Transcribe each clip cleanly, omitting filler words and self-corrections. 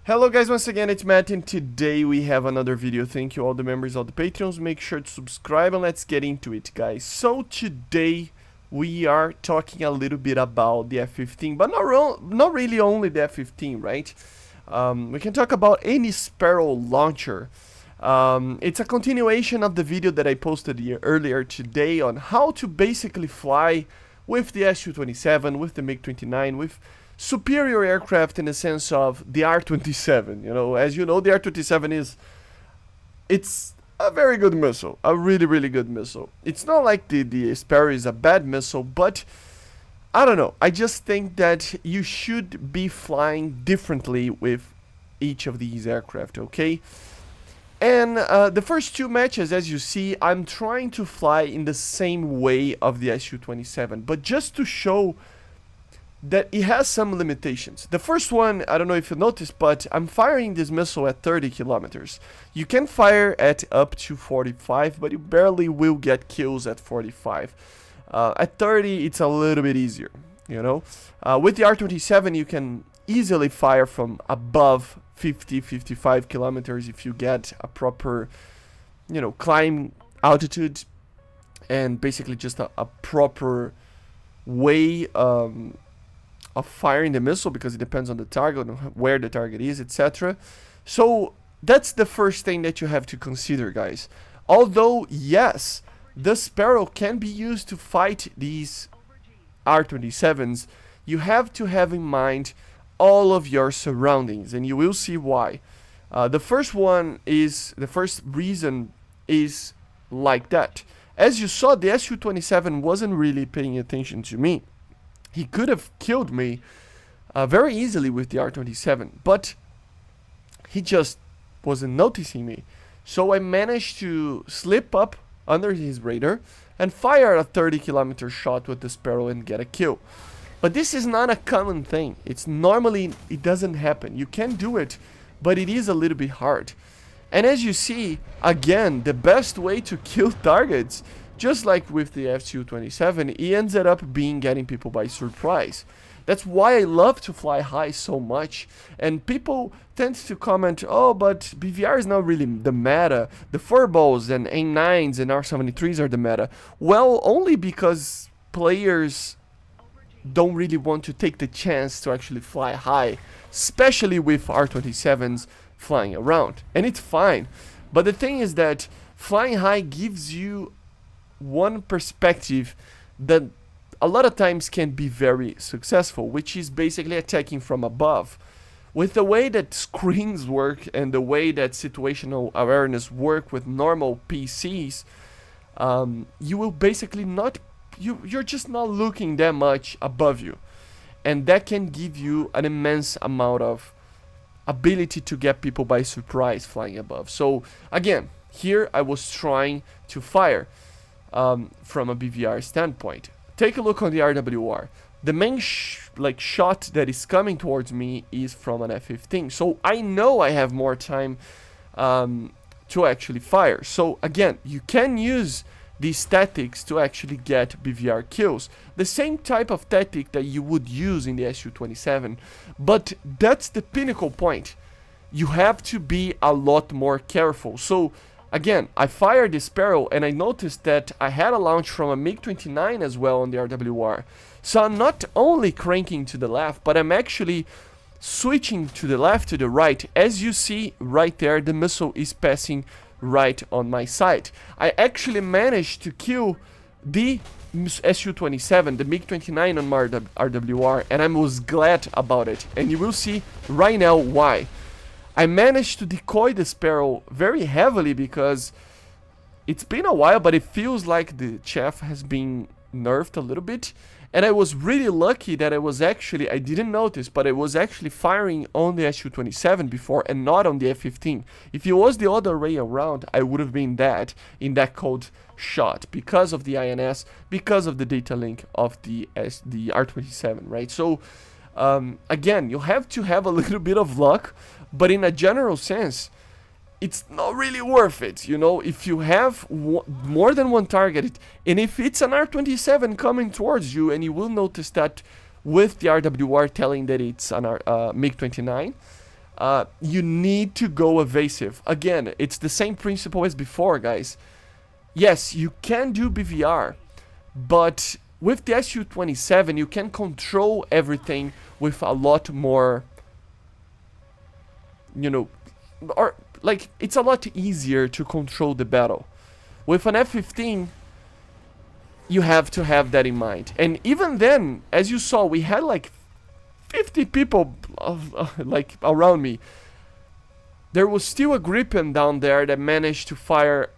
Hello guys, once again it's Matt, and today we have another video. Thank you all the members of the Patreons. Make sure to subscribe and let's get into it, guys. So today we are talking a little bit about the F-15, but not really only the F-15, right? We can talk about any Sparrow launcher. It's a continuation of the video that I posted earlier today on how to basically fly with the Su-27, with the MiG-29, with superior aircraft in the sense of the R-27. You know, as you know, the R-27 it's a very good missile, a really good missile. It's not like the Sparrow is a bad missile, but I don't know. I just think that you should be flying differently with each of these aircraft, okay? And the first two matches, as you see, I'm trying to fly in the same way of the Su-27, but just to show that it has some limitations. The first one, I don't know if you noticed, but I'm firing this missile at 30 kilometers. You can fire at up to 45, but you barely will get kills at 45. At 30, it's a little bit easier, you know. With the R-27, you can easily fire from above 50, 55 kilometers if you get a proper, you know, climb altitude and basically just a proper way of firing the missile, because it depends on the target, on where the target is, etc. So that's the first thing that you have to consider, guys. Although, yes, the Sparrow can be used to fight these R-27s, you have to have in mind all of your surroundings, and you will see why. The first reason is like that. As you saw, the Su-27 wasn't really paying attention to me. He could have killed me very easily with the R-27, but he just wasn't noticing me. So I managed to slip up under his radar and fire a 30-kilometer shot with the Sparrow and get a kill. But this is not a common thing. It doesn't happen. You can do it, but it is a little bit hard. And as you see, again, the best way to kill targets, just like with the Su-27, it ends up being getting people by surprise. That's why I love to fly high so much. And people tend to comment, oh, but BVR is not really the meta. The furbballs and A9s and R-73s are the meta. Well, only because players don't really want to take the chance to actually fly high, especially with R-27s flying around. And it's fine. But the thing is that flying high gives you one perspective that a lot of times can be very successful, which is basically attacking from above. With the way that screens work and the way that situational awareness work with normal PCs, you will basically you're just not looking that much above you, and that can give you an immense amount of ability to get people by surprise flying above. So again, here I was trying to fire from a BVR standpoint. Take a look on the RWR. The main shot that is coming towards me is from an F-15, so I know I have more time to actually fire. So again, you can use these tactics to actually get BVR kills. The same type of tactic that you would use in the Su-27, but that's the pinnacle point. You have to be a lot more careful. So again, I fired the Sparrow and I noticed that I had a launch from a MiG-29 as well on the RWR. So I'm not only cranking to the left, but I'm actually switching to the left, to the right. As you see right there, the missile is passing right on my side. I actually managed to kill the Su-27, the MiG-29 on my RWR, and I was glad about it. And you will see right now why. I managed to decoy the Sparrow very heavily because it's been a while, but it feels like the chaff has been nerfed a little bit. And I was really lucky that I didn't notice, but I was actually firing on the Su-27 before and not on the F-15. If it was the other way around, I would have been dead in that cold shot because of the INS, because of the data link of the R-27, right? So again, you have to have a little bit of luck, but in a general sense, it's not really worth it, you know, if you have more than one target, and if it's an R-27 coming towards you, and you will notice that with the RWR telling that it's an MiG-29, you need to go evasive. Again, it's the same principle as before, guys. Yes, you can do BVR, but with the Su-27, you can control everything with a lot more, you know, or like, it's a lot easier to control the battle. With an F-15, you have to have that in mind. And even then, as you saw, we had like 50 people like around me. There was still a Gripen down there that managed to fire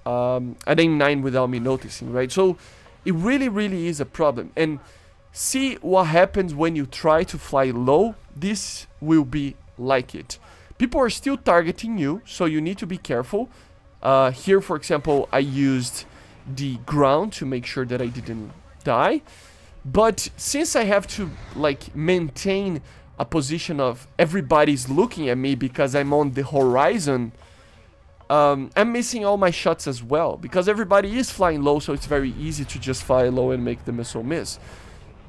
an AIM-9 without me noticing, right? So it really is a problem. And see what happens when you try to fly low. This will be like it. People are still targeting you, so you need to be careful. Here, for example, I used the ground to make sure that I didn't die. But since I have to like maintain a position of everybody's looking at me because I'm on the horizon, I'm missing all my shots as well, because everybody is flying low, so it's very easy to just fly low and make the missile miss.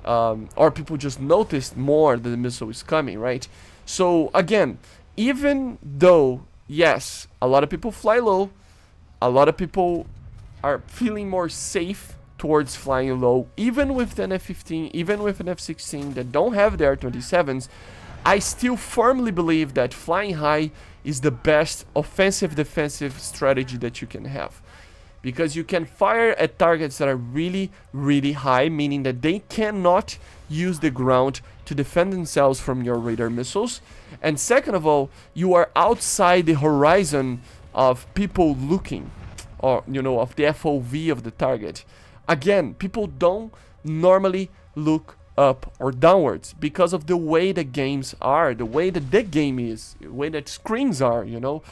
Or people just notice more that the missile is coming, right? So again, even though, yes, a lot of people fly low, a lot of people are feeling more safe towards flying low, even with an F-15, even with an F-16 that don't have the R-27s, I still firmly believe that flying high is the best offensive-defensive strategy that you can have. Because you can fire at targets that are really high, meaning that they cannot use the ground to defend themselves from your radar missiles. And second of all, you are outside the horizon of people looking, or, you know, of the FOV of the target. Again, people don't normally look up or downwards because of the way the games are, the way that the game is, the way that screens are, you know.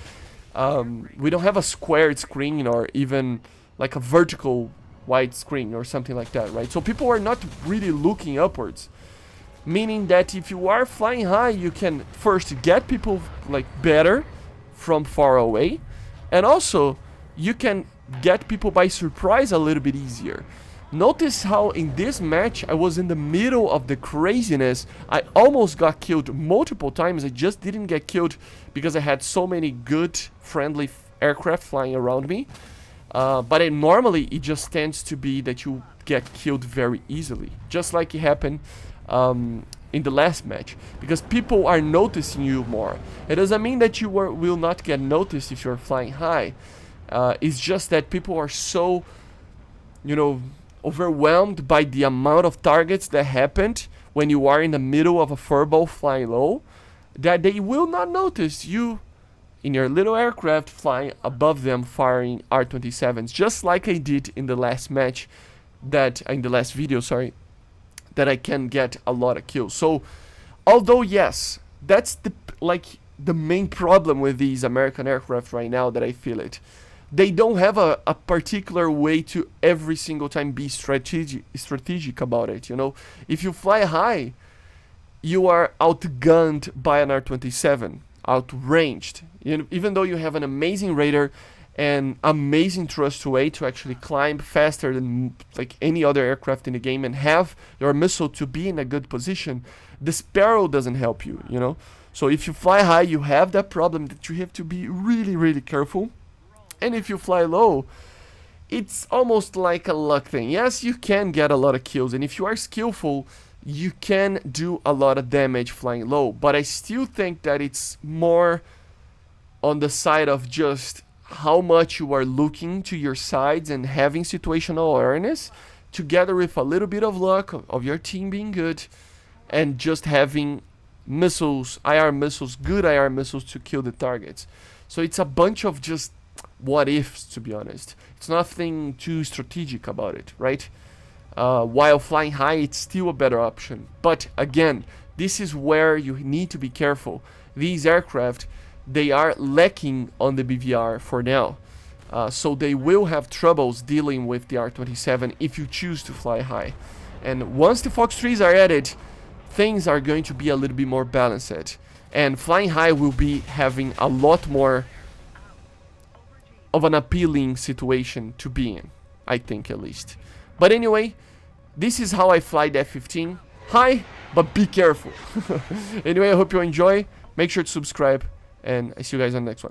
We don't have a squared screen or even like a vertical wide screen or something like that, right? So people are not really looking upwards, meaning that if you are flying high, you can first get people like better from far away, and also you can get people by surprise a little bit easier. Notice how in this match I was in the middle of the craziness. I almost got killed multiple times. I just didn't get killed because I had so many good friendly aircraft flying around me. But normally it just tends to be that you get killed very easily, just like it happened in the last match, because people are noticing you more. It doesn't mean that you will not get noticed if you're flying high. It's just that people are so, you know, overwhelmed by the amount of targets that happened when you are in the middle of a furball flying low, that they will not notice you in your little aircraft flying above them firing R-27s, just like I did in the last match, that in the last video, sorry, that I can get a lot of kills. So although yes, that's the main problem with these American aircraft right now, that I feel it. They don't have a particular way to every single time be strategic about it, you know. If you fly high, you are outgunned by an R-27, outranged. You know, even though you have an amazing radar and amazing thrust weight to actually climb faster than like any other aircraft in the game and have your missile to be in a good position, the Sparrow doesn't help you, you know. So if you fly high, you have that problem that you have to be really careful. And if you fly low, it's almost like a luck thing. Yes, you can get a lot of kills, and if you are skillful, you can do a lot of damage flying low. But I still think that it's more on the side of just how much you are looking to your sides and having situational awareness, together with a little bit of luck of your team being good, and just having missiles, IR missiles, good IR missiles to kill the targets. So it's a bunch of just what ifs, to be honest. It's nothing too strategic about it, right? While flying high, it's still a better option. But again, this is where you need to be careful. These aircraft, they are lacking on the BVR for now. So they will have troubles dealing with the R-27 if you choose to fly high. And once the Fox 3s are added, things are going to be a little bit more balanced. And flying high will be having a lot more of an appealing situation to be in, I think, at least. But anyway, this is how I fly the F-15. High, but be careful. Anyway, I hope you enjoy. Make sure to subscribe, and I see you guys on the next one.